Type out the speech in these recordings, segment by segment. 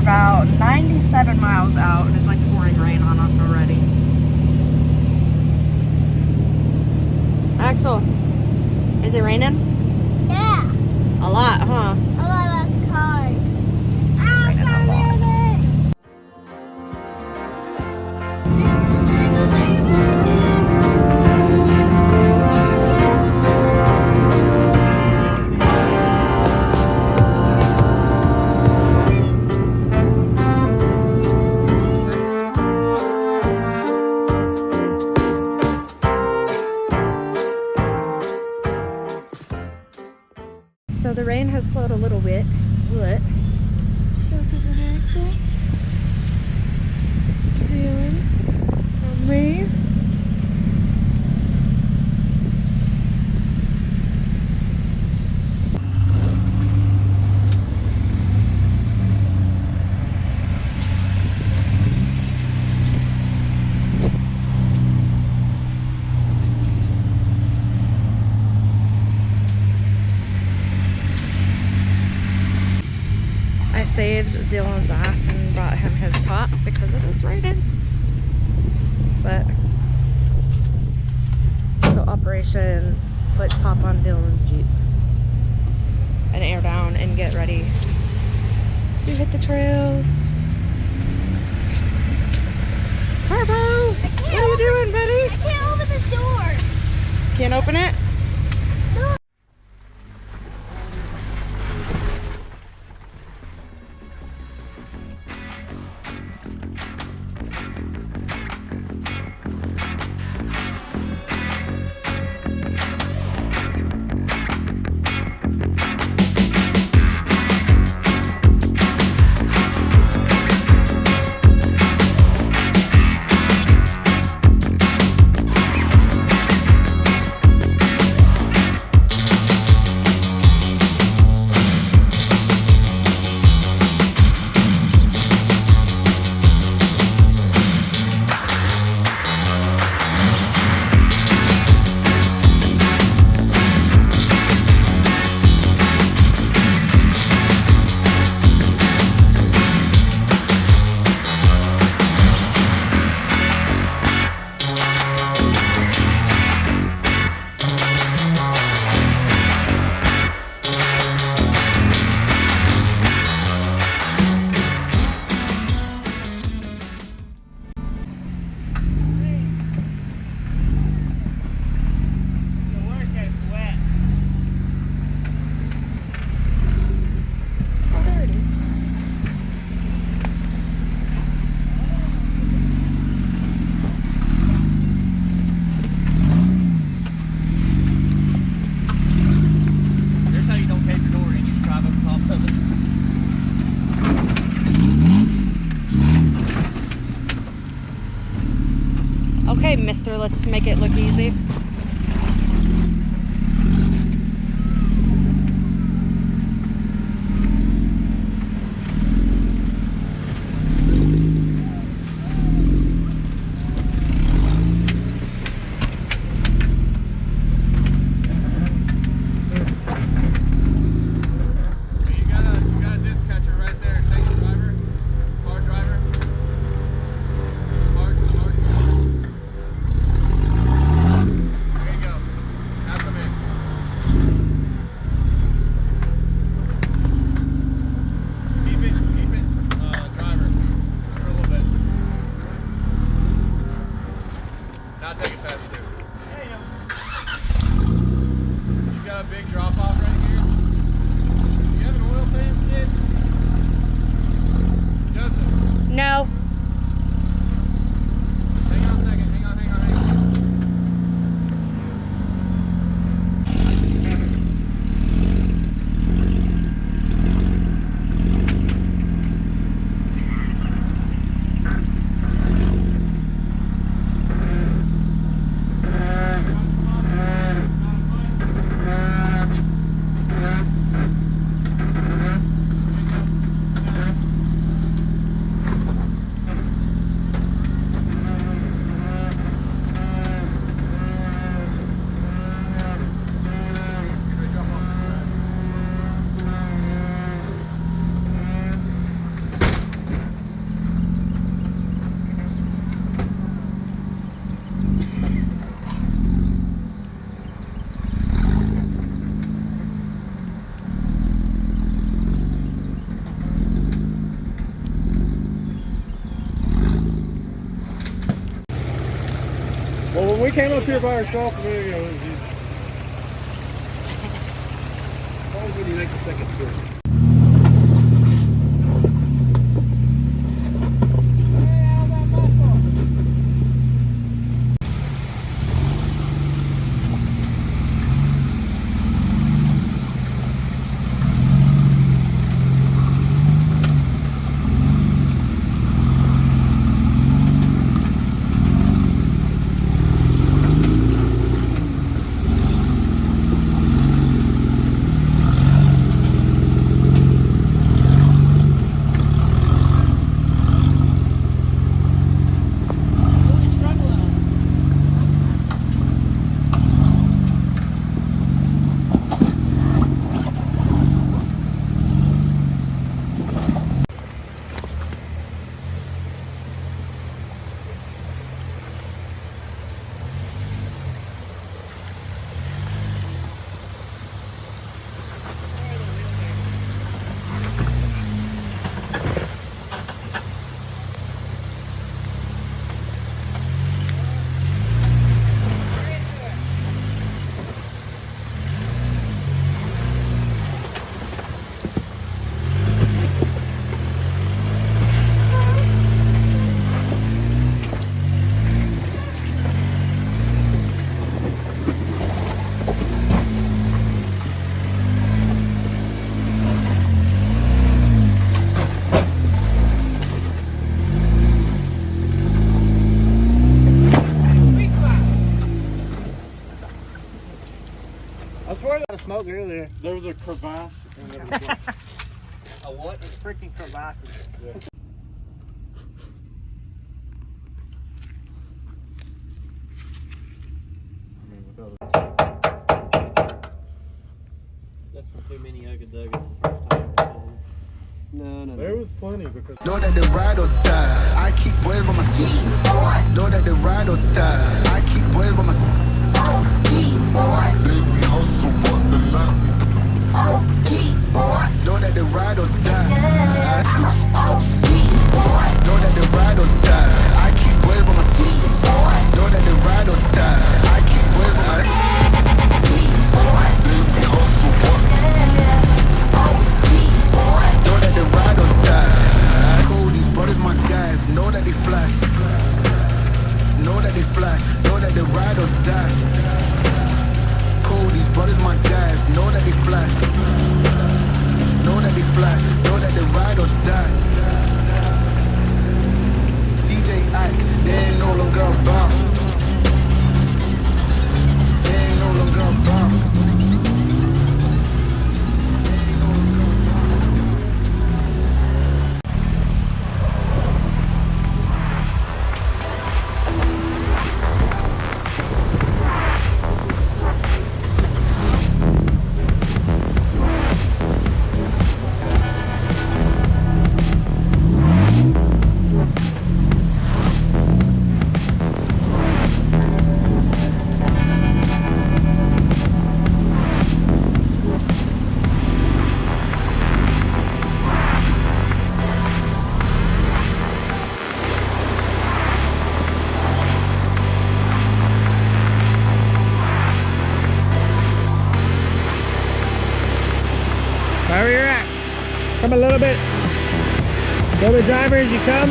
About 97 miles out and it's like pouring rain on us already. Axel, is it raining? Yeah. A lot, huh? A lot of cars. It's raining a lot. So the rain has slowed a little bit. What? Dylan and me. I saved Dylan's ass and brought him his top because it is raining. But so operation put top on Dylan's Jeep and air down and get ready to hit the trails. Turbo! What are you doing, buddy? I can't open the door. Can't open it? Okay, mister, let's make it look easy. No. Hang on a second. Hang on. Well, when we came up here by ourselves a minute ago, it was easy. As long as when you make the second tour. I swear that smoke earlier. There was a crevasse and it was like, A what? It's freaking crevasses. yeah. I mean, without a... That's for too many Ugga Duggas the first time. No. There was plenty because... Know that they ride or die. I keep boys by my side. Know that they ride or die. I keep boys by my side. Then we hustle, but the night know that they ride or die. Know that they ride or die. I keep boys by my side. Know that they ride or die. I keep boys by my side. Then we hustle, but know that they ride or die. Cody's brothers, my guys, know that they fly. Know that they fly. Know that they ride or die. Cody's brothers, my guys, know that they fly. Know that they fly. Know that they ride or die. CJ Ike, they ain't no longer about. They ain't no longer about. Where you're at. Come a little bit. Go the driver as you come.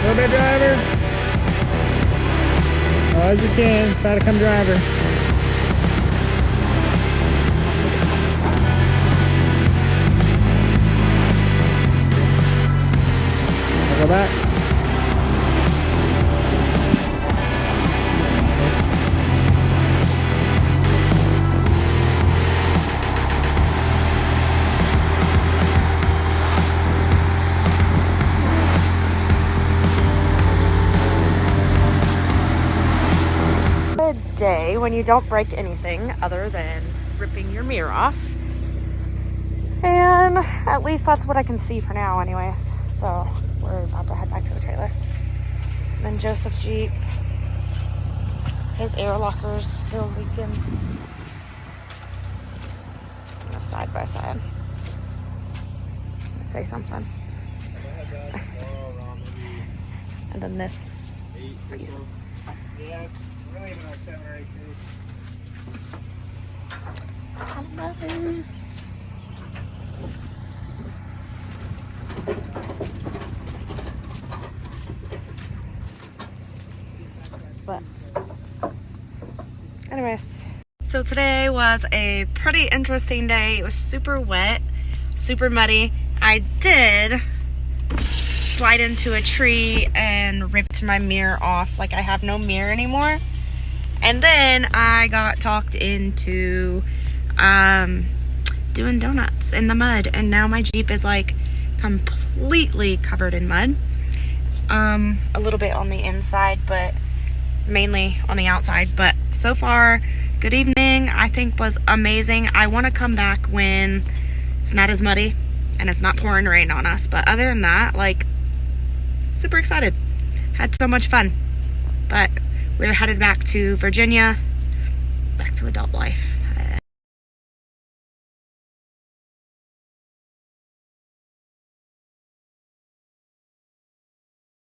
Go the driver. As you can. Try to come driver. I'll go back. Good day when you don't break anything other than ripping your mirror off. And at least that's what I can see for now anyways. So we're about to head back to the trailer. And then Joseph's Jeep. His air locker's still leaking. Side by side. Say something. And then this piece. Yeah, we're leaving like 7 or 8 too. But anyways, so today was a pretty interesting day. It was super wet, super muddy. I did slide into a tree and ripped my mirror off. Like I have no mirror anymore. And then I got talked into doing donuts in the mud, and now my Jeep is like completely covered in mud. A little bit on the inside, but mainly on the outside. But so far, good evening. I think was amazing. I want to come back when it's not as muddy and it's not pouring rain on us. But other than that, like, super excited. Had so much fun. But we're headed back to Virginia, back to adult life.